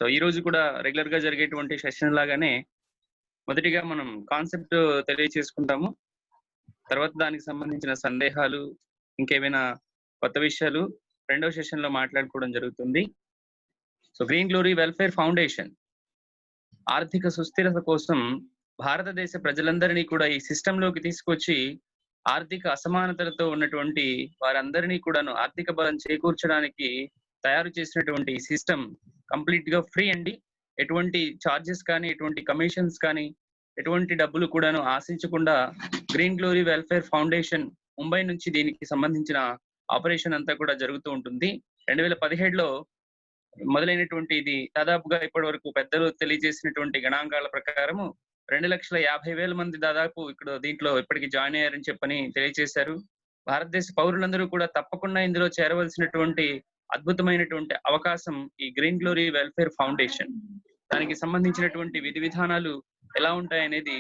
So ఈ రోజు కూడా రెగ్యులర్ గా జరిగేటువంటి సెషన్ లాగానే మొదటిగా మనం కాన్సెప్ట్ తెలియచేసుకుంటాము. తర్వాత దానికి సంబంధించిన సందేహాలు, ఇంకేమైనా కొత్త విషయాలు రెండో సెషన్ లో మాట్లాడుకోవడం జరుగుతుంది. So green Glory Welfare foundation ఆర్థిక సుస్థిరత కోసం భారతదేశ ప్రజలందరినీ కూడా ఈ సిస్టంలోకి తీసుకొచ్చి ఆర్థిక అసమానతలతో ఉన్నటువంటి వారందరినీ కూడాను ఆర్థిక బలం చేకూర్చడానికి తయారు చేసినటువంటి ఈ సిస్టమ్ కంప్లీట్ గా ఫ్రీ అండి. ఎటువంటి చార్జెస్ కానీ, ఎటువంటి కమిషన్స్ కానీ, ఎటువంటి డబ్బులు కూడాను ఆశించకుండా green Glory Welfare foundation Mumbai నుంచి దీనికి సంబంధించిన ఆపరేషన్ అంతా కూడా జరుగుతూ ఉంటుంది. 2017లో మొదలైనటువంటి ఇది దాదాపుగా ఇప్పటి వరకు పెద్దలు తెలియజేసినటువంటి గణాంకాల ప్రకారము 2,50,000 మంది దాదాపు ఇక్కడ దీంట్లో ఇప్పటికి జాయిన్ అయ్యారని చెప్పని తెలియజేశారు. భారతదేశ పౌరులందరూ కూడా తప్పకుండా ఇందులో చేరవలసినటువంటి అద్భుతమైనటువంటి అవకాశం ఈ గ్రీన్ గ్లోరీ వెల్ఫేర్ ఫౌండేషన్. దానికి సంబంధించినటువంటి విధి విధానాలు ఎలా ఉంటాయనేది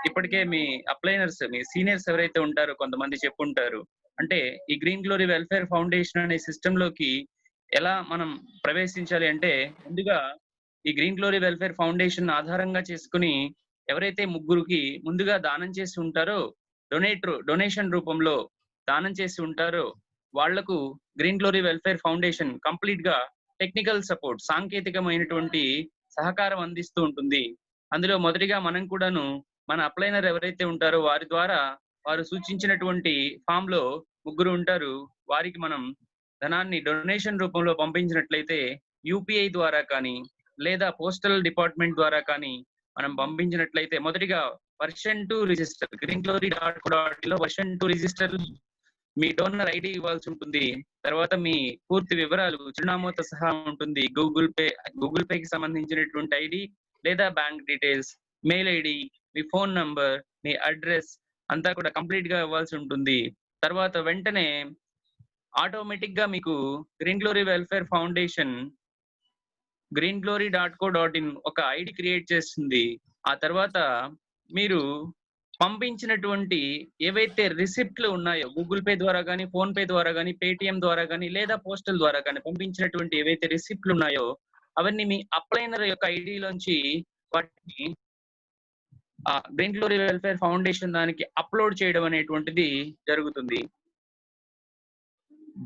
ఇప్పటికే మీ అప్లైనర్స్, మీ సీనియర్స్ ఎవరైతే ఉంటారో కొంతమంది చెప్పుంటారు. అంటే ఈ గ్రీన్ గ్లోరీ వెల్ఫేర్ ఫౌండేషన్ అనే సిస్టమ్ లోకి ఎలా మనం ప్రవేశించాలి అంటే, ముందుగా ఈ గ్రీన్ గ్లోరీ వెల్ఫేర్ ఫౌండేషన్ ఆధారంగా చేసుకుని ఎవరైతే ముగ్గురికి ముందుగా దానం చేసి ఉంటారో, డొనేషన్ రూపంలో దానం చేసి ఉంటారో వాళ్లకు green Glory Welfare foundation complete గా టెక్నికల్ సపోర్ట్, సాంకేతికమైనటువంటి సహకారం అందిస్తూ ఉంటుంది. అందులో మొదటిగా మనం కూడాను మన అప్లైనర్ ఎవరైతే ఉంటారో వారి ద్వారా వారు సూచించినటువంటి ఫామ్ లో ముగ్గురు ఉంటారు. వారికి మనం ధనాన్ని డొనేషన్ రూపంలో పంపించినట్లయితే యూపీఐ ద్వారా కానీ లేదా పోస్టల్ డిపార్ట్మెంట్ ద్వారా కానీ మనం పంపించినట్లయితే మొదటిగా version 2 register greenglory.co.in version 2 register మీ డోనర్ ఐడి ఇవ్వాల్సి ఉంటుంది. తర్వాత మీ పూర్తి వివరాలు చిరునామాతో సహా ఉంటుంది. గూగుల్ పేకి సంబంధించినటువంటి ఐడి లేదా బ్యాంక్ డీటెయిల్స్, మెయిల్ ఐడి, మీ ఫోన్ నంబర్, మీ అడ్రస్ అంతా కూడా కంప్లీట్ గా ఇవ్వాల్సి ఉంటుంది. తర్వాత వెంటనే ఆటోమేటిక్ గా మీకు green Glory Welfare foundation greenglory.co.in ఒక ఐడి క్రియేట్ చేస్తుంది. ఆ తర్వాత మీరు పంపించినటువంటి ఏవైతే రిసిప్ట్లు ఉన్నాయో గూగుల్ పే ద్వారా కానీ, ఫోన్ పే ద్వారా కానీ, పేటిఎం ద్వారా కానీ లేదా పోస్టల్ ద్వారా కానీ పంపించినటువంటి ఏవైతే రిసిప్ట్లు ఉన్నాయో అవన్నీ మీ అప్లైనర్ యొక్క ఐడిలోంచి వాటిని గ్రీన్ గ్లోరీ వెల్ఫేర్ ఫౌండేషన్ దానికి అప్లోడ్ చేయడం అనేటువంటిది జరుగుతుంది.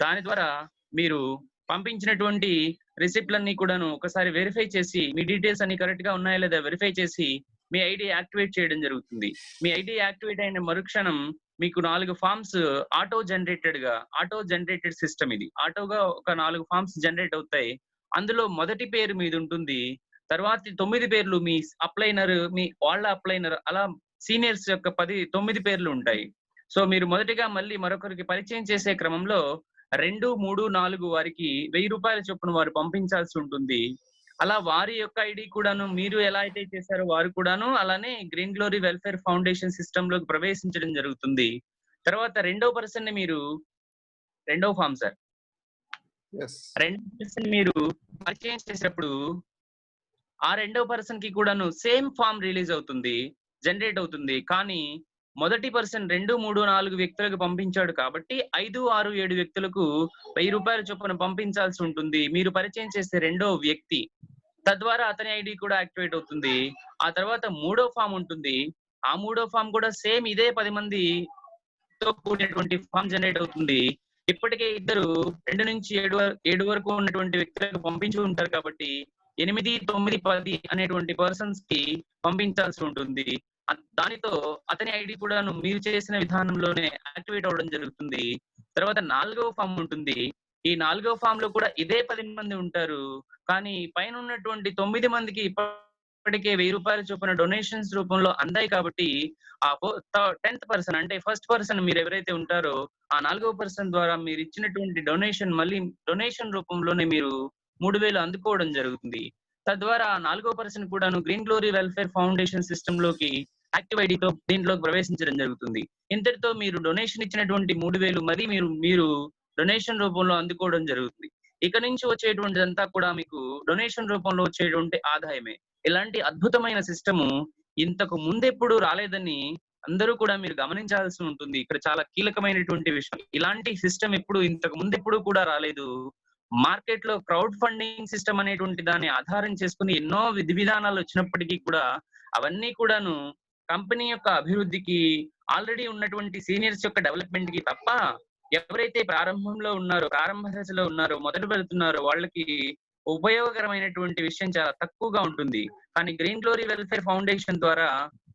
దాని ద్వారా మీరు పంపించినటువంటి రిసిప్ట్లన్నీ కూడాను ఒకసారి వెరిఫై చేసి మీ డీటెయిల్స్ అన్ని కరెక్ట్ గా ఉన్నాయా లేదా వెరిఫై చేసి మీ ఐడి యాక్టివేట్ చేయడం జరుగుతుంది. మీ ఐడి యాక్టివేట్ అయిన మరుక్షణం మీకు 4 ఫామ్స్ ఆటో జనరేటెడ్ సిస్టమ్. ఇది ఆటోగా ఒక 4 ఫామ్స్ జనరేట్ అవుతాయి. అందులో మొదటి పేరు మీద ఉంటుంది. తర్వాత 9 పేర్లు మీ అప్లైనర్, మీ వాళ్ళ అప్లైనర్, అలా సీనియర్స్ యొక్క 9 పేర్లు ఉంటాయి. సో మీరు మొదటిగా మళ్ళీ మరొకరికి పరిచయం చేసే క్రమంలో 2, 3, 4 వారికి 1,000 రూపాయల చొప్పున వారు పంపించాల్సి ఉంటుంది. అలా వారి యొక్క ఐడి కూడాను మీరు ఎలా అయితే చేశారో వారు కూడాను అలానే green Glory Welfare foundation system లోకి ప్రవేశించడం జరుగుతుంది. తర్వాత రెండో ఫామ్ సార్, రెండో పర్సన్ మీరు పరిచయం చేసేటప్పుడు ఆ రెండో పర్సన్ కి కూడాను సేమ్ ఫామ్ రిలీజ్ అవుతుంది, జనరేట్ అవుతుంది. కానీ మొదటి పర్సన్ 2, 3, 4 వ్యక్తులకు పంపించాడు కాబట్టి 5, 6, 7 వ్యక్తులకు 1,000 రూపాయల చొప్పున పంపించాల్సి ఉంటుంది మీరు పరిచయం చేసే రెండో వ్యక్తి. తద్వారా అతని ఐడి కూడా యాక్టివేట్ అవుతుంది. ఆ తర్వాత మూడో ఫామ్ ఉంటుంది. ఆ మూడో ఫామ్ కూడా సేమ్ ఇదే 10 మందితో కూడినటువంటి ఫామ్ జనరేట్ అవుతుంది. ఇప్పటికే ఇద్దరు 2 నుంచి 7 వరకు ఉన్నటువంటి వ్యక్తులకు పంపించి ఉంటారు కాబట్టి 8, 9, 10 అనేటువంటి పర్సన్స్ కి పంపించాల్సి ఉంటుంది. దానితో అతని ఐడి కూడా మీరు చేసిన విధానంలోనే యాక్టివేట్ అవ్వడం జరుగుతుంది. తర్వాత 4వ ఫామ్ ఉంటుంది. ఈ 4వ ఫామ్ లో కూడా ఇదే 10 మంది ఉంటారు. కానీ పైన ఉన్నటువంటి 9 మందికి ఇప్పటికే 1,000 రూపాయల చొప్పున డొనేషన్స్ రూపంలో అందాయి కాబట్టి ఆ 10th పర్సన్ అంటే ఫస్ట్ పర్సన్ మీరు ఎవరైతే ఉంటారో ఆ 4వ పర్సన్ ద్వారా మీరు ఇచ్చినటువంటి డొనేషన్ మళ్ళీ డొనేషన్ రూపంలోనే మీరు 3,000 అందుకోవడం జరుగుతుంది. తద్వారా 4వ పర్సన్ కూడాను green Glory Welfare foundation system లోకి యాక్టివ్ ఐడితో దీంట్లోకి ప్రవేశించడం జరుగుతుంది. ఇంతటితో మీరు డొనేషన్ ఇచ్చినటువంటి 3,000 మరి మీరు డొనేషన్ రూపంలో అందుకోవడం జరుగుతుంది. ఇక నుంచి వచ్చేటువంటిదంతా కూడా మీకు డొనేషన్ రూపంలో వచ్చేటువంటి ఆదాయమే. ఇలాంటి అద్భుతమైన సిస్టము ఇంతకు ముందెప్పుడు రాలేదని అందరూ కూడా మీరు గమనించాల్సి ఉంటుంది. ఇక్కడ చాలా కీలకమైనటువంటి విషయం, ఇలాంటి సిస్టమ్ ఇంతకు ముందెప్పుడు కూడా రాలేదు. మార్కెట్ లో క్రౌడ్ ఫండింగ్ సిస్టమ్ అనేటువంటి దాన్ని ఆధారం చేసుకుని ఎన్నో విధి విధానాలు వచ్చినప్పటికీ కూడా అవన్నీ కూడాను కంపెనీ యొక్క అభివృద్ధికి, ఆల్రెడీ ఉన్నటువంటి సీనియర్స్ యొక్క డెవలప్మెంట్ కి తప్ప, ఎవరైతే ప్రారంభంలో ఉన్నారో, ప్రారంభ దశలో ఉన్నారో, మొదలు పెడుతున్నారో వాళ్ళకి ఉపయోగకరమైనటువంటి విషయం చాలా తక్కువగా ఉంటుంది. కానీ గ్రీన్ గ్లోరీ వెల్ఫేర్ ఫౌండేషన్ ద్వారా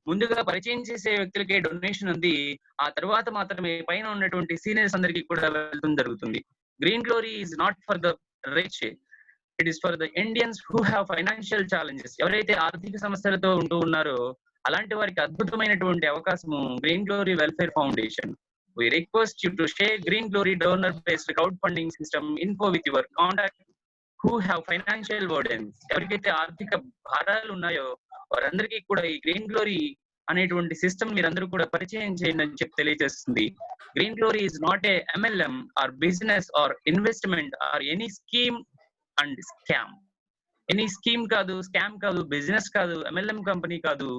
ముందుగా పరిచయం చేసే వ్యక్తులకే డొనేషన్ అంది, ఆ తర్వాత మాత్రమే పైన ఉన్నటువంటి సీనియర్స్ అందరికీ కూడా వెళ్ళడం జరుగుతుంది. Green glory is not for the rich, it is for the Indians who have financial challenges. ఎవరైతే ఆర్థిక సమస్యలతో ఉంటూ ఉన్నారో అలాంటి వారికి అద్భుతమైనటువంటి అవకాశము green Glory Welfare foundation. We request you to share Green Glory donor-based crowdfunding system info with your contact who have financial burdens. ఎవరికైతే ఆర్థిక భారాలు ఉన్నాయో వారందరికీ కూడా ఈ గ్రీన్ గ్లోరీ అనేటువంటి సిస్టమ్ మీరందరూ కూడా పరిచయం చేయండి అని చెప్పి తెలియజేస్తుంది. Green glory is not a MLM or business or investment or any scheme and scam. Any scheme కాదు, స్కామ్ కాదు, బిజినెస్ కాదు, MLM కంపెనీ కాదు.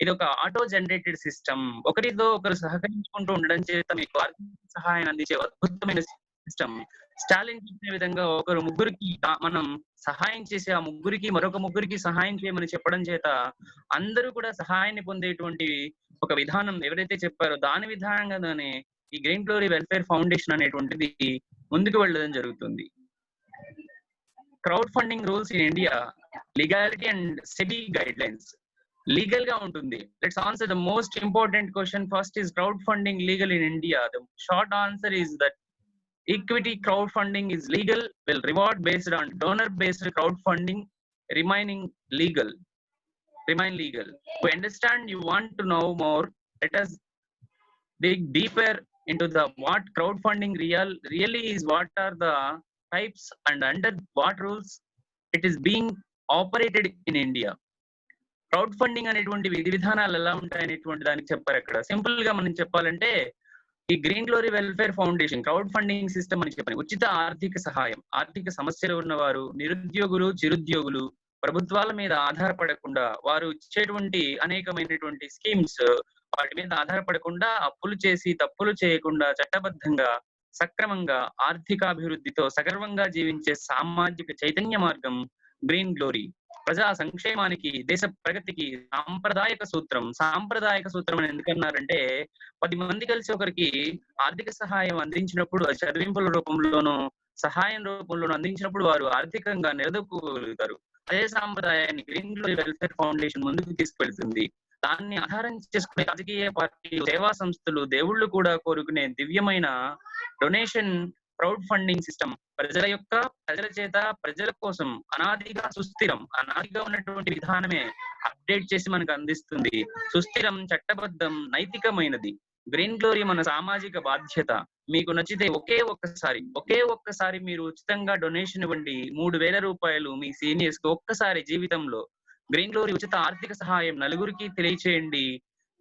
ఇది ఒక ఆటో జనరేటెడ్ సిస్టమ్. ఒకరితో ఒకరు సహకరించుకుంటూ ఉండడం చేత మీకు ఆర్థిక సహాయాన్ని అందించే అద్భుతమైన సిస్టమ్. స్టాలిన్ చెప్పిన విధంగా ఒకరు ముగ్గురికి మనం సహాయం చేసి ఆ ముగ్గురికి మరొక ముగ్గురికి సహాయం చేయమని చెప్పడం చేత అందరూ కూడా సహాయాన్ని పొందేటువంటి ఒక విధానం ఎవరైతే చెప్పారో దాని విధానంగానే ఈ గ్రీన్ గ్లోరీ వెల్ఫేర్ ఫౌండేషన్ అనేటువంటిది ముందుకు వెళ్ళడం జరుగుతుంది. Crowd funding rules in India, legality and SEBI guide lines. Legal గా ఉంటుంది. Let's answer the most important question first. Is crowd funding legal in India? The short answer is that equity crowdfunding is legal, will reward based on donor based crowdfunding remain legal. To understand, you want to know more, let us dig deeper into the what crowdfunding really is, what are the types and under what rules it is being operated in India. Crowd funding అనేటువంటి విధి విధానాలు ఎలా ఉంటాయి అనేటువంటి దానికి చెప్పారు. అక్కడ simple గా మనం చెప్పాలంటే ఈ green Glory Welfare foundation crowd funding system అని చెప్పని ఉచిత ఆర్థిక సహాయం, ఆర్థిక సమస్యలు ఉన్నవారు, నిరుద్యోగులు, చిరుద్యోగులు ప్రభుత్వాల మీద ఆధారపడకుండా వారు ఇచ్చేటువంటి అనేకమైనటువంటి స్కీమ్స్ వాటి మీద ఆధారపడకుండా అప్పులు చేసి తప్పులు చేయకుండా చట్టబద్ధంగా సక్రమంగా ఆర్థికాభివృద్ధితో సగర్వంగా జీవించే సామాజిక చైతన్య మార్గం గ్రీన్ గ్లోరీ. ప్రజా సంక్షేమానికి, దేశ ప్రగతికి సాంప్రదాయక సూత్రం అని ఎందుకన్నారంటే 10 మంది కలిసి ఒకరికి ఆర్థిక సహాయం అందించినప్పుడు, చదివింపుల రూపంలోనూ సహాయం రూపంలోనూ అందించినప్పుడు వారు ఆర్థికంగా నిలదొక్కుగలుగుతారు. అదే సాంప్రదాయాన్ని గ్రీన్ గ్లోరీ వెల్ఫేర్ ఫౌండేషన్ ముందుకు తీసుకువెళ్తుంది. దాన్ని ఆధారం చేసుకునే రాజకీయ పార్టీలు, సేవా సంస్థలు, దేవుళ్ళు కూడా కోరుకునే దివ్యమైన డొనేషన్ క్రౌడ్ ఫండింగ్ సిస్టమ్ ప్రజల చేత ప్రజల కోసం అనాదిగా ఉన్నటువంటి విధానమే అప్డేట్ చేసి మనకు అందిస్తుంది. సుస్థిరం, చట్టబద్ధం, నైతికమైనది. గ్రీన్ గ్లోరీ మన సామాజిక బాధ్యత. మీకు నచ్చితే ఒకే ఒక్కసారి మీరు ఉచితంగా డొనేషన్ ఇవ్వండి. 3,000 రూపాయలు మీ సీనియర్స్ కి ఒక్కసారి జీవితంలో. గ్రీన్ గ్లోరీ ఉచిత ఆర్థిక సహాయం నలుగురికి తెలియచేయండి.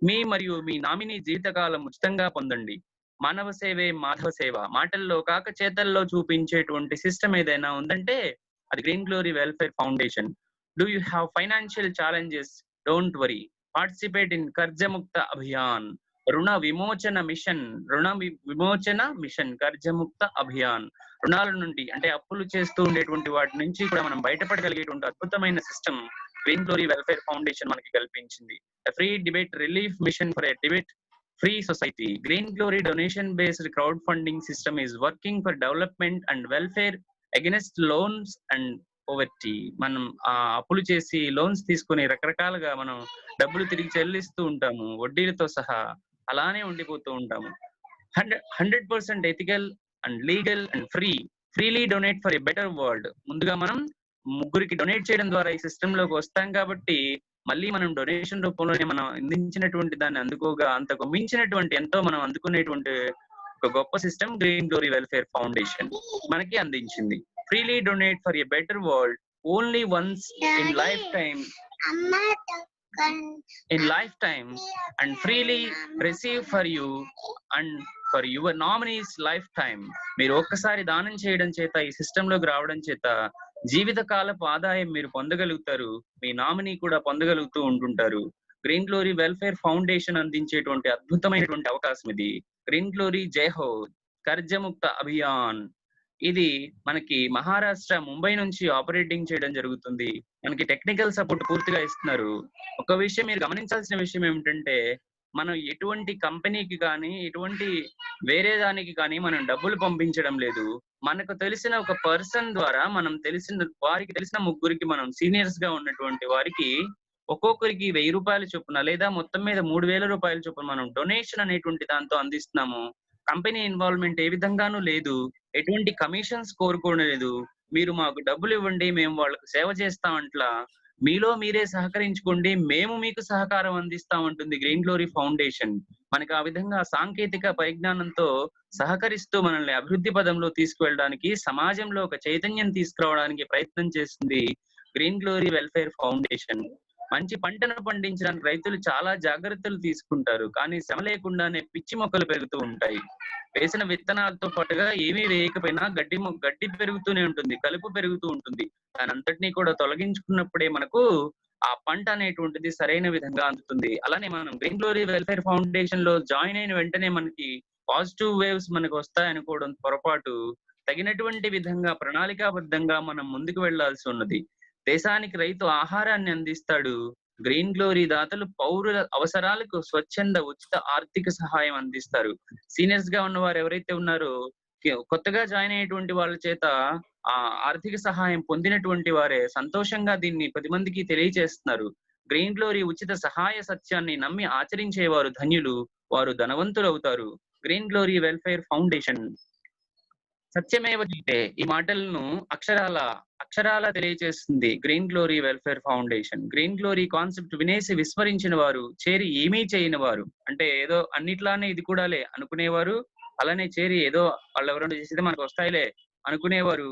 మీ మరియు మీ నామినీ జీవితకాలం ఉచితంగా పొందండి. మానవ సేవే మాధవ సేవ. మాటల్లో కాక చేతల్లో చూపించేటువంటి సిస్టమ్ ఏదైనా ఉందంటే అది Green Glory Welfare Foundation. Do you have financial challenges? Don't worry, participate in కర్జముక్త అభియాన్, రుణ విమోచన మిషన్ కర్జముక్త అభియాన్. రుణాల నుండి అంటే అప్పులు చేస్తూ ఉండేటువంటి వాటి నుంచి కూడా మనం బయటపడగలిగేటువంటి అద్భుతమైన system Green Glory Welfare foundation మనకి కల్పించింది. Free debate relief mission for a debate free society. Green Glory donation based crowdfunding system is working for development and welfare against loans and poverty. మనం అప్పులు చేసి లోన్స్ తీసుకుని రకరకాలుగా మనం డబ్బులు తిరిగి చెల్లిస్తూ ఉంటాము, వడ్డీలతో సహా అలానే ఉండిపోతూ ఉంటాము. 100% ethical and legal and freely donate for a better world. ముందుగా మనం ముగ్గురికి డొనేట్ చేయడం ద్వారా ఈ సిస్టమ్ లోకి వస్తాం కాబట్టి మళ్ళీ మనం డొనేషన్ రూపంలోనే మనం అందించినటువంటి దాన్ని అందుకోగా అంతకు మించినటువంటి ఎంతో మనం అందుకునేటువంటి ఒక గొప్ప system Green Glory Welfare foundation మనకి అందించింది. Freely donate for a better world only once in life time and freely receive for you and for your nominees life time. మీరు ఒక్కసారి దానం చేయడం చేత, ఈ సిస్టమ్ లోకి రావడం చేత జీవితకాలపు ఆదాయం మీరు పొందగలుగుతారు, మీ నామినీ కూడా పొందగలుగుతూ ఉంటుంటారు. గ్రీన్ గ్లోరీ వెల్ఫేర్ ఫౌండేషన్ అందించేటువంటి అద్భుతమైనటువంటి అవకాశం ఇది. గ్రీన్ గ్లోరీ జై హో, కర్జముక్త అభియాన్. ఇది మనకి మహారాష్ట్ర ముంబై నుంచి ఆపరేటింగ్ చేయడం జరుగుతుంది. మనకి టెక్నికల్ సపోర్ట్ పూర్తిగా ఇస్తున్నారు. ఒక విషయం మీరు గమనించాల్సిన విషయం ఏమిటంటే, మనం ఎటువంటి కంపెనీకి గానీ, ఎటువంటి వేరే దానికి కానీ మనం డబ్బులు పంపించడం లేదు. మనకు తెలిసిన ఒక పర్సన్ ద్వారా వారికి తెలిసిన ముగ్గురికి మనం సీనియర్స్‌గా ఉన్నటువంటి వారికి ఒక్కొక్కరికి రూ. 1000 చొప్పున లేదా మొత్తం మీద రూ. 3000 చొప్పున మనం డొనేషన్ అనేటువంటి దాంతో అందిస్తున్నాము. కంపెనీ ఇన్వాల్వ్‌మెంట్ ఏ విధంగానూ లేదు. ఎటువంటి కమిషన్స్ కోరుకోలేదు. మీరు మాకు డబ్బులివ్వండి. మేము వాళ్ళకి సేవ చేస్తాం అంట్లా. మీలో మీరే సహకరించుకోండి. మేము మీకు సహకారం అందిస్తాం అంటుంది గ్రీన్ గ్లోరీ ఫౌండేషన్. మనకు ఆ విధంగా సాంకేతిక పరిజ్ఞానంతో సహకరిస్తూ మనల్ని అభివృద్ధి పదంలో తీసుకువెళ్ళడానికి, సమాజంలో ఒక చైతన్యం తీసుకురావడానికి ప్రయత్నం చేస్తుంది గ్రీన్ గ్లోరీ వెల్ఫేర్ ఫౌండేషన్. మంచి పంటను పండించడానికి రైతులు చాలా జాగ్రత్తలు తీసుకుంటారు. కానీ శ్రమ లేకుండానే పిచ్చి మొక్కలు పెరుగుతూ ఉంటాయి. వేసిన విత్తనాలతో పాటుగా ఏమీ వేయకపోయినా గడ్డి పెరుగుతూనే ఉంటుంది. కలుపు పెరుగుతూ ఉంటుంది. దానంతటిని కూడా తొలగించుకున్నప్పుడే మనకు ఆ పంట అనేటువంటిది సరైన విధంగా అందుతుంది. అలానే మనం గ్రీన్ గ్లోరీ వెల్ఫేర్ ఫౌండేషన్ లో జాయిన్ అయిన వెంటనే మనకి పాజిటివ్ వేవ్స్ మనకు వస్తాయనుకోవడం పొరపాటు. తగినటువంటి విధంగా ప్రణాళికాబద్ధంగా మనం ముందుకు వెళ్లాల్సి ఉన్నది. దేశానికి రైతు ఆహారాన్ని అందిస్తాడు. గ్రీన్ గ్లోరీ దాతలు పౌరుల అవసరాలకు స్వచ్ఛంద ఉచిత ఆర్థిక సహాయం అందిస్తారు. సీనియర్స్ గా ఉన్నవారు ఎవరైతే ఉన్నారో కొత్తగా జాయిన్ అయ్యేటువంటి వాళ్ళ చేత ఆ ఆర్థిక సహాయం పొందినటువంటి వారే సంతోషంగా దీన్ని 10 మందికి తెలియజేస్తున్నారు. గ్రీన్ గ్లోరీ ఉచిత సహాయ సత్యాన్ని నమ్మి ఆచరించేవారు ధన్యులు. వారు ధనవంతులవుతారు. గ్రీన్ గ్లోరీ వెల్ఫేర్ ఫౌండేషన్ సత్యమేవ జయతే ఈ మాటలను అక్షరాల తెలియజేస్తుంది green Glory Welfare foundation. Green glory concept వినేసి విస్మరించిన వారు, చేరి ఏమీ చేయని వారు, అంటే ఏదో అన్నిట్లానే ఇది కూడాలే అనుకునేవారు, అలానే చేరి ఏదో వాళ్ళెవరైనా చేసేది మనకు వస్తాయిలే అనుకునేవారు,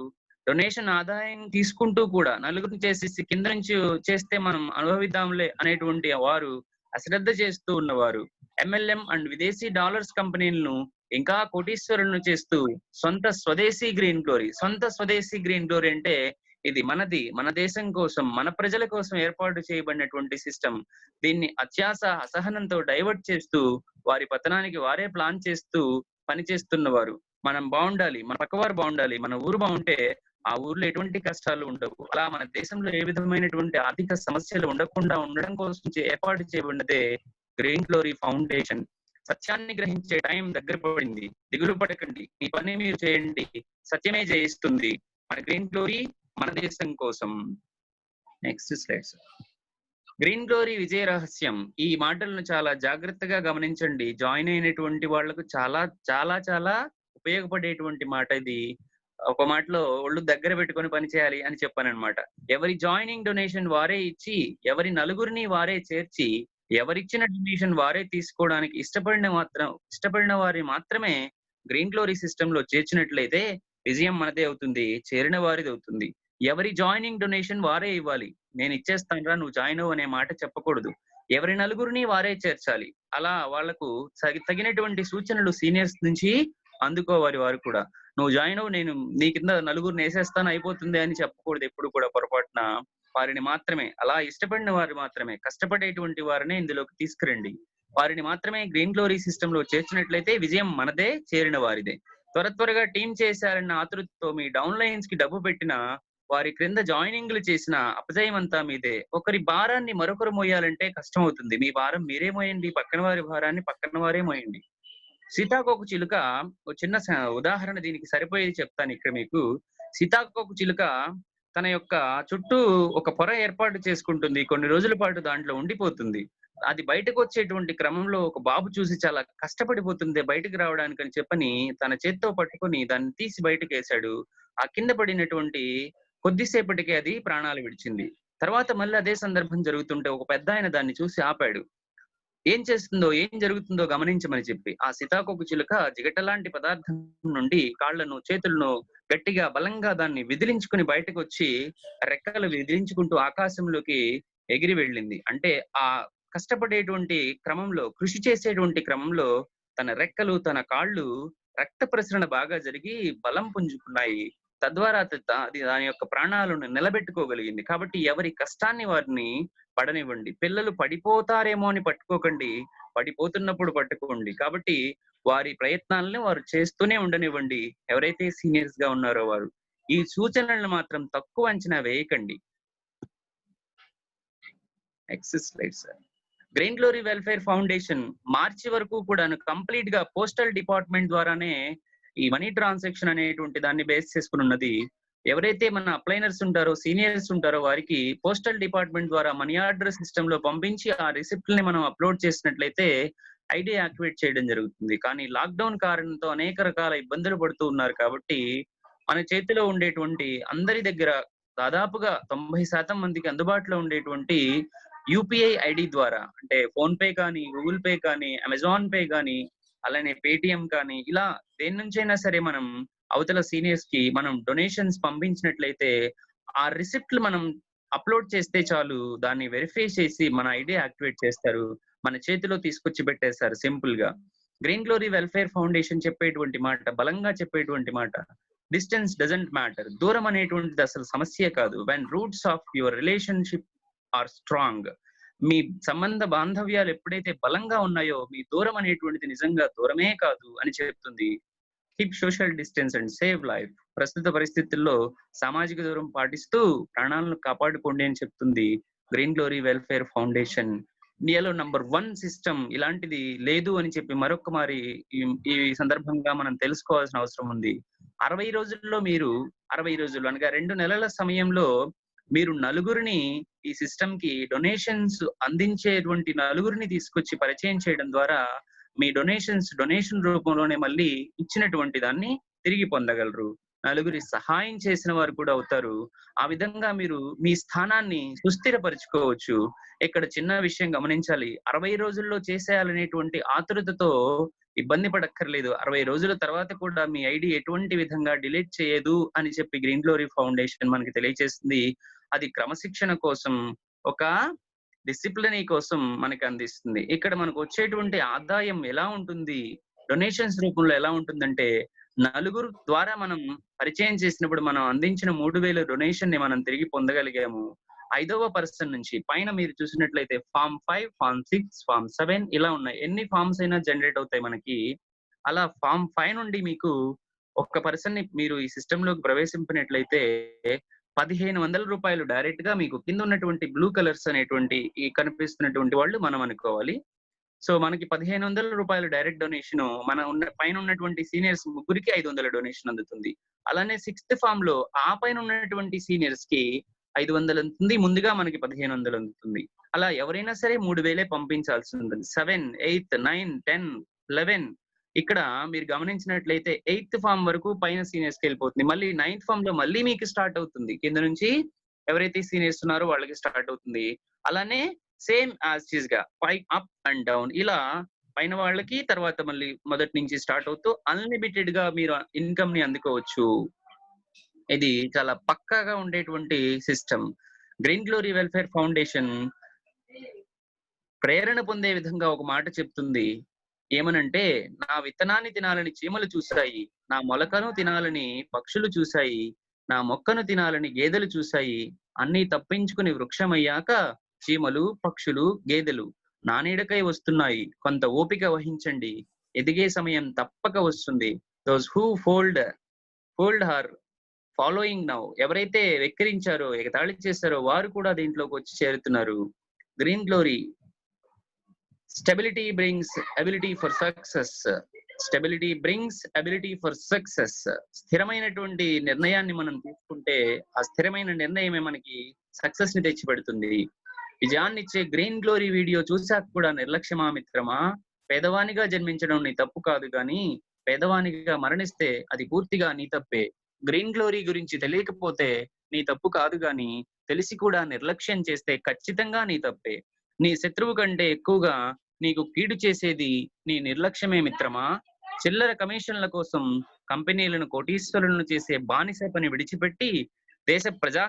డొనేషన్ ఆదాయం తీసుకుంటూ కూడా నలుగురిని చేసేసి కింద నుంచి చేస్తే మనం అనుభవిద్దాంలే అనేటువంటి వారు అశ్రద్ధ చేస్తూ ఉన్నవారు, ఎంఎల్ఎం అండ్ విదేశీ డాలర్స్ కంపెనీలను ఇంకా కోటీశ్వరులను చేస్తూ సొంత స్వదేశీ గ్రీన్ గ్లోరీ అంటే ఇది మనది, మన దేశం కోసం, మన ప్రజల కోసం ఏర్పాటు చేయబడినటువంటి సిస్టమ్. దీన్ని అత్యాస అసహనంతో డైవర్ట్ చేస్తూ వారి పతనానికి వారే ప్లాన్ చేస్తూ పనిచేస్తున్నవారు. మనం బాగుండాలి, మన పక్కవారు బాగుండాలి, మన ఊరు బాగుంటే ఆ ఊర్లో ఎటువంటి కష్టాలు ఉండవు. అలా మన దేశంలో ఏ విధమైనటువంటి ఆర్థిక సమస్యలు ఉండకుండా ఉండడం కోసం ఏర్పాటు చేయబడినదే గ్రీన్ గ్లోరీ ఫౌండేషన్. సత్యాన్ని గ్రహించే టైం దగ్గర పడింది. దిగులు పడకండి, మీ పని మీరు చేయండి, సత్యమే జయిస్తుంది. మన గ్రీన్ గ్లోరీ మన దేశం కోసం. Next slides. గ్రీన్ గ్లోరీ విజయ రహస్యం. ఈ మాటలను చాలా జాగ్రత్తగా గమనించండి. జాయిన్ అయినటువంటి వాళ్లకు చాలా చాలా చాలా ఉపయోగపడేటువంటి మాట ఇది. ఒక మాటలో ఒళ్ళు దగ్గర పెట్టుకొని పని చేయాలి అని చెప్పానన్నమాట. ఎవరి జాయినింగ్ డొనేషన్ వారే ఇచ్చి, ఎవరి నలుగురిని వారే చేర్చి, ఎవరిచ్చిన డొనేషన్ వారే తీసుకోవడానికి ఇష్టపడిన వారి మాత్రమే గ్రీన్ గ్లోరీ సిస్టమ్ లో చేర్చినట్లయితే విజయం మనదే అవుతుంది, చేరిన వారిది అవుతుంది. ఎవరి జాయినింగ్ డొనేషన్ వారే ఇవ్వాలి. నేను ఇచ్చేస్తానురా నువ్వు జాయిన్ అవ్వు అనే మాట చెప్పకూడదు. ఎవరి నలుగురిని వారే చేర్చాలి. అలా వాళ్లకు తగినటువంటి సూచనలు సీనియర్స్ నుంచి అందుకోవాలి. వారు కూడా నువ్వు జాయిన్ అవ్వు, నేను నీ కింద నలుగురిని వేసేస్తాను అయిపోతుంది అని చెప్పకూడదు. ఎప్పుడు కూడా పొరపాటున వారిని మాత్రమే, అలా ఇష్టపడిన వారు మాత్రమే, కష్టపడేటువంటి వారిని ఇందులోకి తీసుకురండి. వారిని మాత్రమే గ్రీన్ గ్లోరీ సిస్టమ్ లో చేర్చినట్లయితే విజయం మనదే, చేరిన వారిదే. త్వరగా టీం చేశారన్న ఆతృతతో మీ డౌన్ లైన్స్ కి డబ్బు పెట్టిన వారి క్రింద జాయినింగ్లు చేసిన అపజయం అంతా మీదే. ఒకరి భారాన్ని మరొకరు మోయాలంటే కష్టం అవుతుంది. మీ భారం మీరే మోయండి, పక్కన వారి భారాన్ని పక్కన వారే మోయండి. సీతాకోక చిలుక ఒక చిన్న ఉదాహరణ దీనికి సరిపోయేది చెప్తాను ఇక్కడ మీకు. సీతాకోక చిలుక తన యొక్క చుట్టూ ఒక పొర ఏర్పాటు చేసుకుంటుంది. కొన్ని రోజుల పాటు దాంట్లో ఉండిపోతుంది. అది బయటకు వచ్చేటువంటి క్రమంలో ఒక బాబు చూసి చాలా కష్టపడిపోతుంది బయటకు రావడానికి అని చెప్పని తన చేత్తో పట్టుకొని దాన్ని తీసి బయటకు వేశాడు. ఆ కింద పడినటువంటి కొద్దిసేపటికే అది ప్రాణాలు విడిచింది. తర్వాత మళ్ళీ అదే సందర్భం జరుగుతుంటే ఒక పెద్దాయన దాన్ని చూసి ఆపాడు. ఏం చేస్తుందో, ఏం జరుగుతుందో గమనించమని చెప్పి. ఆ సీతాకోక చిలుక జిగటలాంటి పదార్థం నుండి కాళ్లను, చేతులను గట్టిగా బలంగా దాన్ని విదిలించుకుని బయటకు వచ్చి రెక్కలు విదిలించుకుంటూ ఆకాశంలోకి ఎగిరి వెళ్ళింది. అంటే ఆ కష్టపడేటువంటి క్రమంలో, కృషి చేసేటువంటి క్రమంలో తన రెక్కలు, తన కాళ్ళు రక్త ప్రసరణ బాగా జరిగి బలం పుంజుకున్నాయి. తద్వారా అది దాని యొక్క ప్రాణాలను నిలబెట్టుకోగలిగింది. కాబట్టి ఎవరి కష్టాన్ని వారిని పడనివ్వండి. పిల్లలు పడిపోతారేమో అని పట్టుకోకండి, పడిపోతున్నప్పుడు పట్టుకోండి. కాబట్టి వారి ప్రయత్నాలను వారు చేస్తూనే ఉండనివ్వండి. ఎవరైతే సీనియర్స్ గా ఉన్నారో వారు. ఈ సూచనలను మాత్రం తక్కువ అంచనా వేయకండి. Next slide sir. Green Glory Welfare Foundation మార్చి వరకు కూడాను కంప్లీట్ గా పోస్టల్ డిపార్ట్మెంట్ ద్వారానే ఈ మనీ ట్రాన్సాక్షన్ అనేటువంటి దాన్ని బేస్ చేసుకుని ఉన్నది. ఎవరైతే మన అప్లైనర్స్ ఉంటారో, సీనియర్స్ ఉంటారో వారికి పోస్టల్ డిపార్ట్మెంట్ ద్వారా మనీ ఆర్డర్ సిస్టమ్ లో పంపించి ఆ రిసిప్ట్ ని మనం అప్లోడ్ చేసినట్లయితే ఐడి యాక్టివేట్ చేయడం జరుగుతుంది. కానీ లాక్డౌన్ కారణంతో అనేక రకాల ఇబ్బందులు పడుతూ ఉన్నారు కాబట్టి మన చేతిలో ఉండేటువంటి అందరి దగ్గర దాదాపుగా 90% మందికి అందుబాటులో ఉండేటువంటి యూపీఐ ఐడి ద్వారా, అంటే ఫోన్ పే కానీ, గూగుల్ పే కానీ, అమెజాన్ పే కానీ, అలానే పేటిఎం కానీ, ఇలా దేని నుంచైనా సరే మనం అవతల సీనియర్స్ కి మనం డొనేషన్స్ పంపించినట్లయితే ఆ రిసిప్ట్లు మనం అప్లోడ్ చేస్తే చాలు, దాన్ని వెరిఫై చేసి మన ఐడి యాక్టివేట్ చేస్తారు. మన చేతిలో తీసుకొచ్చి పెట్టేస్తారు సింపుల్ గా. గ్రీన్ గ్లోరీ వెల్ఫేర్ ఫౌండేషన్ చెప్పేటువంటి మాట, బలంగా చెప్పేటువంటి మాట, డిస్టెన్స్ డజంట్ మ్యాటర్. దూరం అనేటువంటిది అసలు సమస్య కాదు. When roots of your relationship are strong. మీ సంబంధ బాంధవ్యాలు ఎప్పుడైతే బలంగా ఉన్నాయో మీ దూరం అనేటువంటిది నిజంగా దూరమే కాదు అని చెప్తుంది. Keep social distance and save life. ప్రస్తుత పరిస్థితుల్లో సామాజిక దూరం పాటిస్తూ ప్రాణాలను కాపాడుకోండి అని చెప్తుంది గ్రీన్ గ్లోరీ వెల్ఫేర్ ఫౌండేషన్. ఇండియాలో నంబర్ 1 సిస్టమ్ ఇలాంటిది లేదు అని చెప్పి మరొక మరి ఈ సందర్భంగా మనం తెలుసుకోవాల్సిన అవసరం ఉంది. 60 రోజుల్లో మీరు 60 రోజులు అనగా 2 నెలల సమయంలో మీరు నలుగురిని ఈ సిస్టమ్ కి డొనేషన్స్ అందించేటువంటి నలుగురిని తీసుకొచ్చి పరిచయం చేయడం ద్వారా మీ డొనేషన్ రూపంలోనే మళ్ళీ ఇచ్చినటువంటి దాన్ని తిరిగి పొందగలరు. నలుగురి సహాయం చేసిన వారు కూడా అవుతారు. ఆ విధంగా మీరు మీ స్థానాన్ని సుస్థిరపరచుకోవచ్చు. ఇక్కడ చిన్న విషయం గమనించాలి. 60 రోజుల్లో చేసేయాలనేటువంటి ఆతురతతో ఇబ్బంది పడక్కర్లేదు. 60 రోజుల తర్వాత కూడా మీ ఐడి ఎటువంటి విధంగా డిలీట్ చేయదు అని చెప్పి గ్రీన్ గ్లోరీ ఫౌండేషన్ మనకి తెలియజేస్తుంది. అది క్రమశిక్షణ కోసం, ఒక డిసిప్లినీ కోసం మనకి అందిస్తుంది. ఇక్కడ మనకు వచ్చేటువంటి ఆదాయం ఎలా ఉంటుంది, డొనేషన్స్ రూపంలో ఎలా ఉంటుందంటే, నలుగురు ద్వారా మనం పరిచయం చేసినప్పుడు మనం అందించిన 3000 డొనేషన్ ని మనం తిరిగి పొందగలిగాము. 5వ పర్సన్ నుంచి పైన మీరు చూసినట్లయితే ఫార్మ్ 5, ఫార్మ్ 6, ఫార్మ్ 7 ఇలా ఉన్నాయి. ఎన్ని ఫార్మ్స్ అయినా జనరేట్ అవుతాయి మనకి. అలా ఫార్మ్ 5 నుండి మీకు ఒక్క పర్సన్ ని మీరు ఈ సిస్టమ్ లోకి ప్రవేశింపినట్లయితే రూ. 1500 డైరెక్ట్ గా మీకు కింద ఉన్నటువంటి బ్లూ కలర్స్ అనేటువంటి ఈ కనిపిస్తున్నటువంటి వాళ్ళు మనం అనుకోవాలి. సో మనకి రూ. 1500 డైరెక్ట్ డొనేషన్, మన పైన ఉన్నటువంటి సీనియర్స్ ముగ్గురికి 500 డొనేషన్ అందుతుంది. అలానే 6th ఫామ్ లో ఆ పైన ఉన్నటువంటి సీనియర్స్ కి 500 అందుతుంది. ముందుగా మనకి 1500 అందుతుంది. అలా ఎవరైనా సరే 3000 పంపించాల్సి ఉంటుంది. 7, 8, 9, 10, 11 ఇక్కడ మీరు గమనించినట్లయితే 8th ఫామ్ వరకు పైన సీనియర్స్ కి వెళ్ళిపోతుంది. మళ్ళీ 9th ఫామ్ లో మళ్ళీ మీకు స్టార్ట్ అవుతుంది. కింద నుంచి ఎవరైతే సీనియర్స్ ఉన్నారో వాళ్ళకి స్టార్ట్ అవుతుంది. అలానే సేమ్ యాజ్ టీజ్ గా అప్ అండ్ డౌన్ ఇలా పైన వాళ్ళకి, తర్వాత మళ్ళీ మొదటి నుంచి స్టార్ట్ అవుతూ అన్లిమిటెడ్ గా మీరు ఇన్కమ్ ని అందుకోవచ్చు. ఇది చాలా పక్కాగా ఉండేటువంటి system. Green Glory Welfare Foundation ప్రేరణ పొందే విధంగా ఒక మాట చెప్తుంది. ఏమనంటే, నా విత్తనాన్ని తినాలని చీమలు చూశాయి, నా మొలకను తినాలని పక్షులు చూశాయి, నా మొక్కను తినాలని గేదెలు చూశాయి. అన్నీ తప్పించుకుని వృక్షమయ్యాక చీమలు, పక్షులు, గేదెలు నా నీడకై వస్తున్నాయి. కొంత ఓపిక వహించండి, ఎదిగే సమయం తప్పక వస్తుంది. Those who fold her following now. ఎవరైతే వెక్కిరించారో, ఎగతాళి చేశారో వారు కూడా దీంట్లోకి వచ్చి చేరుతున్నారు. Green Glory stability brings ability for success. Stability brings ability for success. స్థిరమైనటువంటి నిర్ణయాన్ని మనం తీసుకుంటే ఆ స్థిరమైన నిర్ణయమే మనకి సక్సెస్ ని తెచ్చిపెడుతుంది. విజయాన్ని ఇచ్చే గ్రీన్ గ్లోరీ వీడియో చూశాక కూడా నిర్లక్ష్యమా మిత్రమా? పేదవానిగా జన్మించడం నీ తప్పు కాదు, కానీ పేదవానిగా మరణిస్తే అది పూర్తిగా నీ తప్పే. గ్రీన్ గ్లోరీ గురించి తెలియకపోతే నీ తప్పు కాదు, గాని తెలిసి కూడా నిర్లక్ష్యం చేస్తే ఖచ్చితంగా నీ తప్పే. నీ శత్రువు కంటే ఎక్కువగా నీకు కీడు చేసేది నీ నిర్లక్ష్యమే మిత్రమా. చిల్లర కమిషన్ల కోసం కంపెనీలను కోటీశ్వరులను చేసే బానిస పని విడిచిపెట్టి దేశ ప్రజా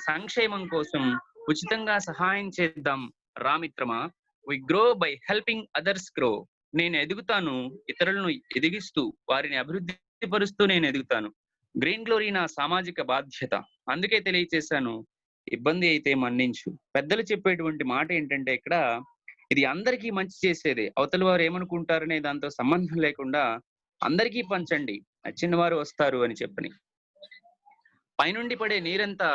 సంక్షేమం కోసం ఉచితంగా సహాయం చేద్దాం రా మిత్రమా. We grow by helping others grow. నేను ఎదుగుతాను ఇతరులను ఎదిగిస్తూ, వారిని అభివృద్ధి పరుస్తూ నేను ఎదుగుతాను. గ్రీన్ గ్లోరీ నా సామాజిక బాధ్యత, అందుకే తెలియచేశాను. ఇబ్బంది అయితే మన్నించు. పెద్దలు చెప్పేటువంటి మాట ఏంటంటే, ఇక్కడ ఇది అందరికీ మంచి చేసేదే. అవతల వారు ఏమనుకుంటారనే దాంతో సంబంధం లేకుండా అందరికీ పంచండి. నచ్చిన వారు వస్తారు అని చెప్పని. పైనుండి పడే నీరంతా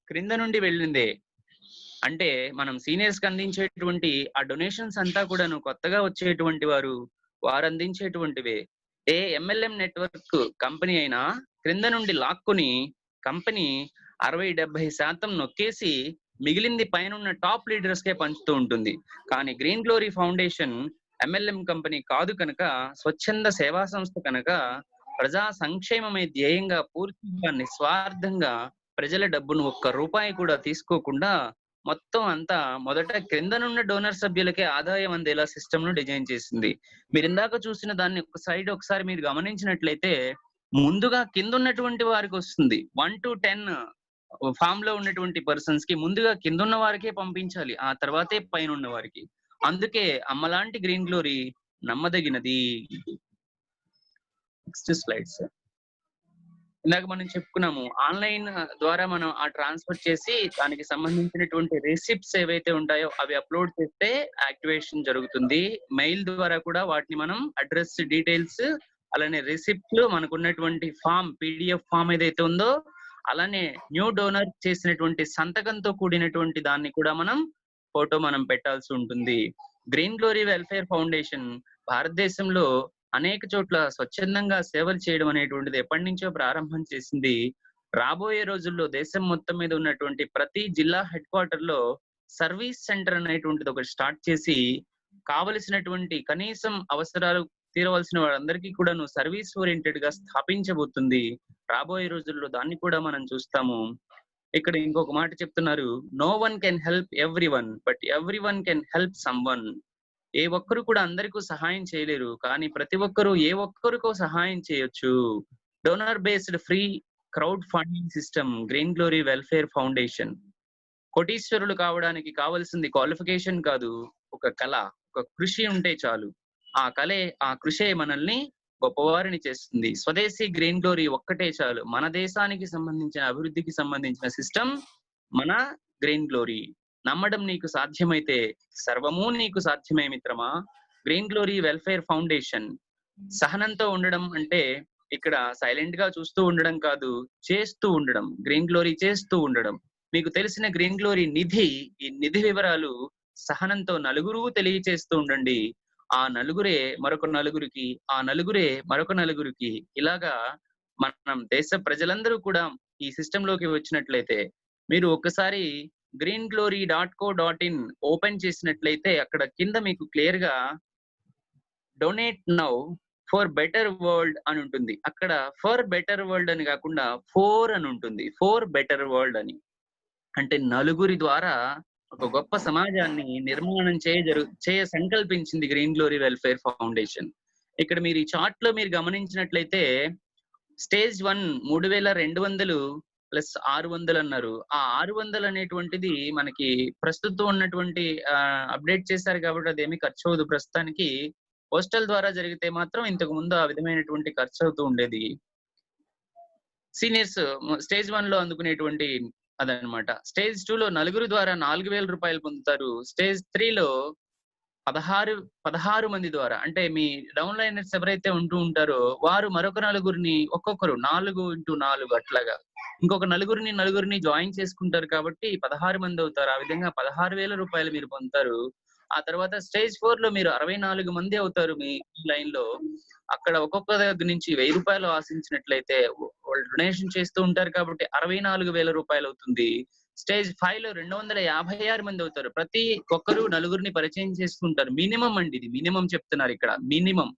క్రింద నుండి వెళ్ళిందే. అంటే మనం సీనియర్స్‌కి అందించేటువంటి ఆ డొనేషన్స్ అంతా కూడాను కొత్తగా వచ్చేటువంటి వారు అందించేటువంటివే. ఏ ఎంఎల్ఎం నెట్వర్క్ కంపెనీ అయినా క్రింద నుండి లాక్కొని కంపెనీ 60, 70% నొక్కేసి మిగిలింది పైనున్న టాప్ లీడర్స్‌కే పంచుతూ ఉంటుంది. కానీ green glory foundation MLM company కాదు కనుక, స్వచ్ఛంద సేవా సంస్థ కనుక, ప్రజా సంక్షేమమే ధ్యేయంగా పూర్తిగా నిస్వార్థంగా ప్రజల డబ్బును ఒక్క రూపాయి కూడా తీసుకోకుండా మొత్తం అంతా మొదట క్రిందనున్న డోనర్ సభ్యులకే ఆదాయం అందేలా సిస్టమ్‌ను డిజైన్ చేసింది. మీరిందాక చూసిన దాన్ని ఒకసారి మీరు గమనించినట్లయితే ముందుగా కిందున్నటువంటి వారికొస్తుంది. 1-10 ఫామ్‌లో ఉన్నటువంటి పర్సన్స్‌కి ముందుగా కిందున్న వారికే పంపించాలి. ఆ తర్వాతే పైనున్న వారికి. అందుకే అమ్మలాంటి గ్రీన్ గ్లోరీ నమ్మదగినది. Next slides. ఇందాక మనం చెప్పుకున్నాము. ఆన్‌లైన్ ద్వారా మనం ఆ ట్రాన్స్‌ఫర్ చేసి దానికి సంబంధించినటువంటి రిసిప్ట్స్ ఏవైతే ఉంటాయో అవి అప్‌లోడ్ చేస్తే యాక్టివేషన్ జరుగుతుంది. మెయిల్ ద్వారా కూడా వాటిని మనం అడ్రెస్ డీటెయిల్స్ అలానే రిసిప్ట్‌లు మనకున్నటువంటి పీడీఎఫ్ ఫార్మ్ ఏదైతే ఉందో అలానే న్యూ డోనర్ చేసినటువంటి సంతకంతో కూడినటువంటి దాన్ని కూడా ఫోటో మనం పెట్టాల్సి ఉంటుంది. గ్రీన్ గ్లోరీ వెల్ఫేర్ ఫౌండేషన్ భారతదేశంలో అనేక చోట్ల స్వచ్ఛందంగా సేవలు చేయడం అనేటువంటిది ఎప్పటినుంచో ప్రారంభం చేసింది. రాబోయే రోజుల్లో దేశం మొత్తం మీద ఉన్నటువంటి ప్రతి జిల్లా హెడ్ క్వార్టర్ లో సర్వీస్ సెంటర్ అనేటువంటిది ఒకటి స్టార్ట్ చేసి కావలసినటువంటి కనీసం అవసరాలు తీరవలసిన వారందరికీ కూడాను సర్వీస్ ఓరియంటెడ్ గా స్థాపించబోతుంది. రాబోయే రోజుల్లో దాన్ని కూడా మనం చూస్తాము. ఇక్కడ ఇంకొక మాట చెప్తున్నారు. No one can help everyone but everyone can help someone. ఏ ఒక్కరు కూడా అందరికీ సహాయం చేయలేరు. కానీ ప్రతి ఒక్కరు ఏ ఒక్కరికో సహాయం చేయొచ్చు. Donor based free crowd funding system Green Glory Welfare foundation. కోటీశ్వరులు కావడానికి కావాల్సింది క్వాలిఫికేషన్ కాదు, ఒక కళ, ఒక కృషి ఉంటే చాలు. ఆ కృషే మనల్ని గొప్పవారిని చేస్తుంది. స్వదేశీ గ్రీన్ గ్లోరీ ఒక్కటే చాలు. మన దేశానికి సంబంధించిన అభివృద్ధికి సంబంధించిన సిస్టమ్ మన గ్రీన్ గ్లోరీ. నమ్మడం నీకు సాధ్యమైతే సర్వము నీకు సాధ్యమే మిత్రమా. Green Glory Welfare foundation. సహనంతో ఉండడం అంటే ఇక్కడ సైలెంట్ గా చూస్తూ ఉండడం కాదు, చేస్తూ ఉండడం. గ్రీన్ గ్లోరీ చేస్తూ ఉండడం. మీకు తెలిసిన గ్రీన్ గ్లోరీ ఈ నిధి వివరాలు సహనంతో నలుగురు తెలియచేస్తూ ఉండండి. ఆ నలుగురే మరొక నలుగురికి, ఆ నలుగురే మరొక నలుగురికి, ఇలాగా మనం దేశ ప్రజలందరూ కూడా ఈ సిస్టమ్ లోకి వచ్చినట్లయితే మీరు ఒక్కసారి greenglory.co.in ఓపెన్ చేసినట్లయితే అక్కడ కింద మీకు క్లియర్ గా donate now for better world అని ఉంటుంది. అక్కడ ఫర్ బెటర్ వరల్డ్ అని కాకుండా 4 అని ఉంటుంది. ఫర్ బెటర్ వరల్డ్ అని. అంటే నలుగురి ద్వారా ఒక గొప్ప సమాజాన్ని నిర్మాణం చేయ సంకల్పించింది గ్రీన్ గ్లోరీ వెల్ఫేర్ ఫౌండేషన్. ఇక్కడ మీరు ఈ చార్ట్ లో మీరు గమనించినట్లయితే స్టేజ్ 1 3200 ప్లస్ 600 అన్నారు. ఆ 600 అనేటువంటిది మనకి ప్రస్తుతం ఉన్నటువంటి అప్డేట్ చేశారు కాబట్టి అదేమి ఖర్చు అవ్వదు ప్రస్తుతానికి. పోస్టల్ ద్వారా జరిగితే మాత్రం ఇంతకు ముందు ఆ విధమైనటువంటి ఖర్చు అవుతూ ఉండేది. సీనియర్స్ స్టేజ్ 1 లో అందుకునేటువంటి అదనమాట. స్టేజ్ 2 లో నలుగురు ద్వారా 4000 రూపాయలు పొందుతారు. స్టేజ్ 3 లో 16 మంది ద్వారా, అంటే మీ డౌన్ లైనర్స్ ఎవరైతే ఉంటూ ఉంటారో వారు మరొక నలుగురిని ఒక్కొక్కరు 4x4 అట్లాగా ఇంకొక నలుగురిని జాయిన్ చేసుకుంటారు కాబట్టి 16 మంది అవుతారు. ఆ విధంగా 16,000 రూపాయలు మీరు పొందుతారు. ఆ తర్వాత స్టేజ్ 4 లో మీరు 64 మంది అవుతారు మీ లైన్ లో. అక్కడ ఒక్కొక్క దగ్గర నుంచి 1000 రూపాయలు ఆశించినట్లయితే వాళ్ళు డొనేషన్ చేస్తూ ఉంటారు కాబట్టి 64,000 రూపాయలు అవుతుంది. స్టేజ్ 5 లో 256 మంది అవుతారు. ప్రతి ఒక్కరు నలుగురిని పరిచయం చేసుకుంటారు. మినిమం అండి, ఇది మినిమం చెప్తున్నారు ఇక్కడ. మినిమం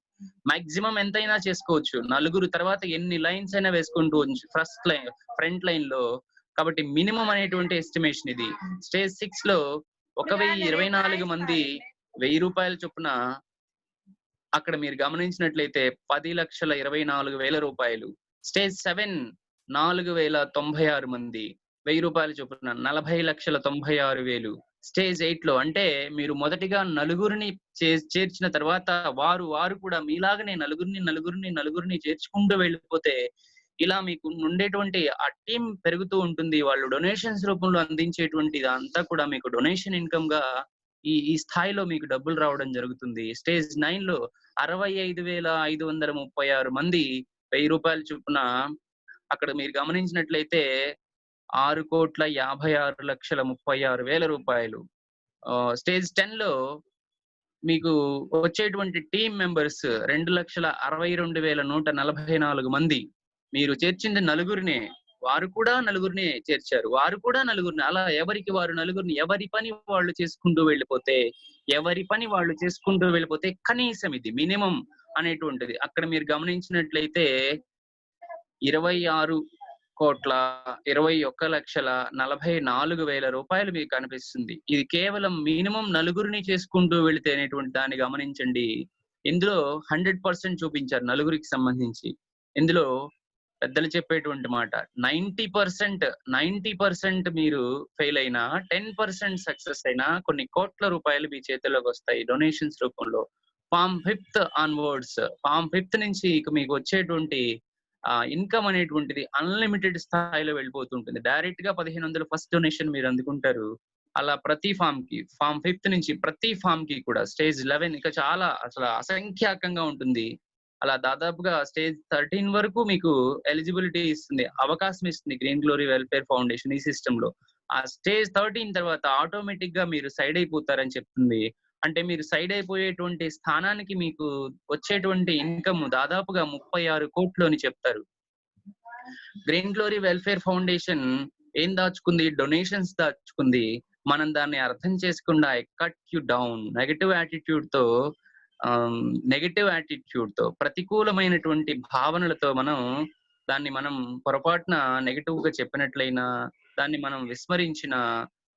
మాక్సిమం ఎంతైనా చేసుకోవచ్చు. నలుగురు తర్వాత ఎన్ని లైన్స్ అయినా వేసుకుంటూ ఫ్రంట్ లైన్ లో. కాబట్టి మినిమం అనేటువంటి ఎస్టిమేషన్ ఇది. స్టేజ్ 6 లో 1024 మంది 1000 రూపాయల చొప్పున అక్కడ మీరు గమనించినట్లయితే 10,24,000 రూపాయలు. స్టేజ్ 7 4,096 మంది 1000 రూపాయల చొప్పున 40,96,000. స్టేజ్ 8 లో అంటే మీరు మొదటిగా నలుగురిని చేర్చిన తర్వాత వారు కూడా మీలాగనే నలుగురిని చేర్చుకుంటూ వెళ్ళిపోతే ఇలా మీకు ఉండేటువంటి ఆ టీం పెరుగుతూ ఉంటుంది. వాళ్ళు డొనేషన్స్ రూపంలో అందించేటువంటి అంతా కూడా మీకు డొనేషన్ ఇన్కమ్ గా ఈ స్థాయిలో మీకు డబ్బులు రావడం జరుగుతుంది. స్టేజ్ 9 లో 65,536 మంది రూ. 1000 చొప్పున అక్కడ మీరు గమనించినట్లయితే 6,56,36,36,000 స్టేజ్ 10 లో మీకు వచ్చేటువంటి టీమ్ మెంబర్స్ 2,62,144 మంది. మీరు చేర్చింది నలుగురినే. వారు కూడా నలుగురినే చేర్చారు. వారు కూడా నలుగురిని. అలా ఎవరికి వారు నలుగురిని ఎవరి పని వాళ్ళు చేసుకుంటూ వెళ్ళిపోతే కనీసం ఇది మినిమం అనేటువంటిది. అక్కడ మీరు గమనించినట్లయితే 26,21,44,000 రూపాయలు మీకు కనిపిస్తుంది. ఇది కేవలం మినిమం నలుగురిని చేసుకుంటూ వెళితే అనేటువంటి దాన్ని గమనించండి. ఇందులో 100% చూపించారు నలుగురికి సంబంధించి. ఇందులో పెద్దలు చెప్పేటువంటి మాట 90% మీరు ఫెయిల్ అయినా 10% సక్సెస్ అయినా కొన్ని కోట్ల రూపాయలు మీ చేతిలోకి వస్తాయి డొనేషన్స్ రూపంలో. Form 5th onwards, form 5th నుంచి ఇక మీకు వచ్చేటువంటి ఇన్కమ్ అనేటువంటిది అన్లిమిటెడ్ స్థాయిలో వెళ్ళిపోతుంటుంది. డైరెక్ట్ గా 1,500 ఫస్ట్ డొనేషన్ మీరు అందుకుంటారు. అలా ప్రతి ఫామ్ 5th నుంచి ప్రతి ఫామ్ కి కూడా స్టేజ్ 11 ఇక చాలా అసలు అసంఖ్యాకంగా ఉంటుంది. అలా దాదాపుగా స్టేజ్ 13 వరకు మీకు ఎలిజిబిలిటీ ఇస్తుంది, అవకాశం ఇస్తుంది గ్రీన్ గ్లోరీ వెల్ఫేర్ ఫౌండేషన్ ఈ సిస్టమ్ లో. ఆ స్టేజ్ 13 తర్వాత ఆటోమేటిక్ గా మీరు సైడ్ అయిపోతారని చెప్తుంది. అంటే మీరు సైడ్ అయిపోయేటువంటి స్థానానికి మీకు వచ్చేటువంటి ఇన్కమ్ దాదాపుగా 36 కోట్లు అని చెప్తారు. గ్రీన్ గ్లోరీ వెల్ఫేర్ ఫౌండేషన్ ఏం దాచుకుంది? డొనేషన్స్ దాచుకుంది. మనం దాన్ని అర్థం చేసుకుండా cut you down negative attitude తో ప్రతికూలమైనటువంటి భావనలతో మనం పొరపాటున నెగటివ్ గా చెప్పినట్లయినా, దాన్ని మనం విస్మరించిన,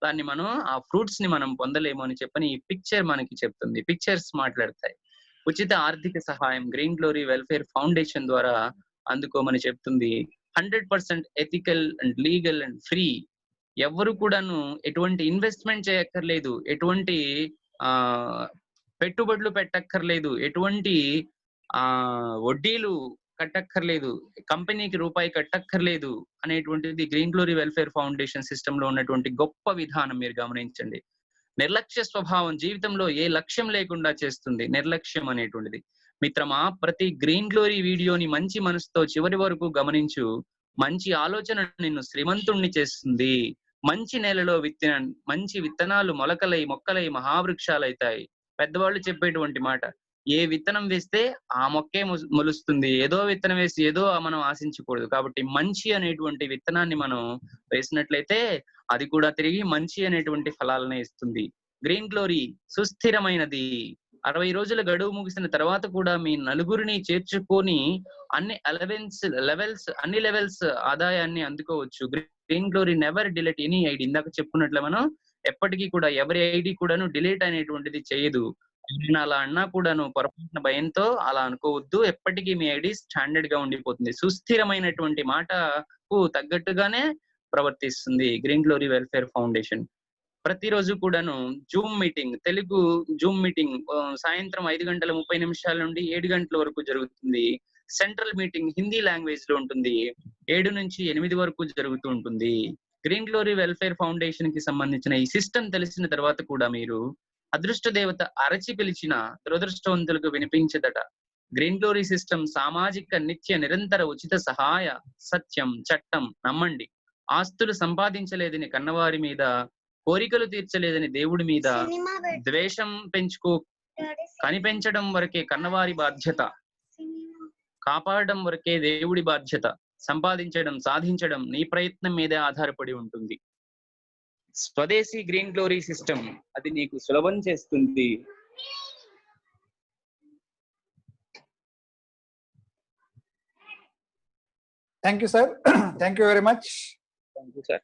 దాన్ని మనం ఆ ఫ్రూట్స్ ని మనం పొందలేము అని చెప్పని ఈ పిక్చర్ మనకి చెప్తుంది. పిక్చర్స్ మాట్లాడతాయి. ఉచిత ఆర్థిక సహాయం గ్రీన్ గ్లోరీ వెల్ఫేర్ ఫౌండేషన్ ద్వారా అందుకోమని చెప్తుంది. 100% ethical and legal and free. ఎవరు కూడాను ఎటువంటి ఇన్వెస్ట్మెంట్ చేయక్కర్లేదు, ఎటువంటి పెట్టుబడులు పెట్టక్కర్లేదు, ఎటువంటి వడ్డీలు కట్టక్కర్లేదు, కంపెనీకి రూపాయి కట్టక్కర్లేదు అనేటువంటిది green Glory Welfare foundation system లో ఉన్నటువంటి గొప్ప విధానం. మీరు గమనించండి. నిర్లక్ష్య స్వభావం జీవితంలో ఏ లక్ష్యం లేకుండా చేస్తుంది నిర్లక్ష్యం అనేటువంటిది. మిత్రమా, ప్రతి గ్రీన్ గ్లోరీ వీడియోని మంచి మనసుతో చివరి వరకు గమనించు. మంచి ఆలోచన నిన్ను శ్రీమంతుణ్ణి చేస్తుంది. మంచి నేలలో విత్తిన మంచి విత్తనాలు మొక్కలై మహావృక్షాలైతాయి. పెద్దవాళ్ళు చెప్పేటువంటి మాట. ఏ విత్తనం వేస్తే ఆ మొక్కే మొలుస్తుంది. ఏదో విత్తనం వేసి ఏదో మనం ఆశించకూడదు. కాబట్టి మంచి అనేటువంటి విత్తనాన్ని మనం వేసినట్లయితే అది కూడా తిరిగి మంచి అనేటువంటి ఫలాలనే ఇస్తుంది. Green glory సుస్థిరమైనది. 60 రోజుల గడువు ముగిసిన తర్వాత కూడా మీ నలుగురిని చేర్చుకొని అన్ని లెవెల్స్ ఆదాయాన్ని అందుకోవచ్చు. Green Glory never delete any ID. ఇందాక చెప్పుకున్నట్లు మనం ఎప్పటికీ కూడా ఎవరి ఐడి కూడాను డిలీట్ అనేటువంటిది చేయదు. అలా అన్నా కూడాను పొరపాటున భయంతో అలా అనుకోవద్దు. ఎప్పటికీ మీ ఐడి స్టాండర్డ్ గా ఉండిపోతుంది. సుస్థిరమైనటువంటి మాటకు తగ్గట్టుగానే ప్రవర్తిస్తుంది గ్రీన్ గ్లోరీ వెల్ఫేర్ ఫౌండేషన్. ప్రతిరోజు కూడాను తెలుగు జూమ్ మీటింగ్ సాయంత్రం 5:30 నుండి 7 గంటల వరకు జరుగుతుంది. సెంట్రల్ మీటింగ్ హిందీ లాంగ్వేజ్ లో ఉంటుంది. 7 నుంచి 8 వరకు జరుగుతూ ఉంటుంది. గ్రీన్ గ్లోరీ వెల్ఫేర్ ఫౌండేషన్ కి సంబంధించిన ఈ సిస్టమ్ తెలిసిన తర్వాత కూడా మీరు అదృష్ట దేవత అరచి పిలిచిన దురదృష్టవంతులకు వినిపించదట. గ్రీన్ గ్లోరీ సిస్టమ్ సామాజిక నిత్య నిరంతర ఉచిత సహాయ, సత్యం, చట్టం. నమ్మండి. ఆస్తులు సంపాదించలేదని కన్నవారి మీద, కోరికలు తీర్చలేదని దేవుడి మీద ద్వేషం కనిపెంచడం వరకే కన్నవారి బాధ్యత, కాపాడడం వరకే దేవుడి బాధ్యత. సంపాదించడం, సాధించడం నీ ప్రయత్నం మీదే ఆధారపడి ఉంటుంది. స్వదేశీ గ్రీన్ గ్లోరీ సిస్టమ్ అది నీకు సులభం చేస్తుంది. Thank you sir. Thank you very much. Thank you sir.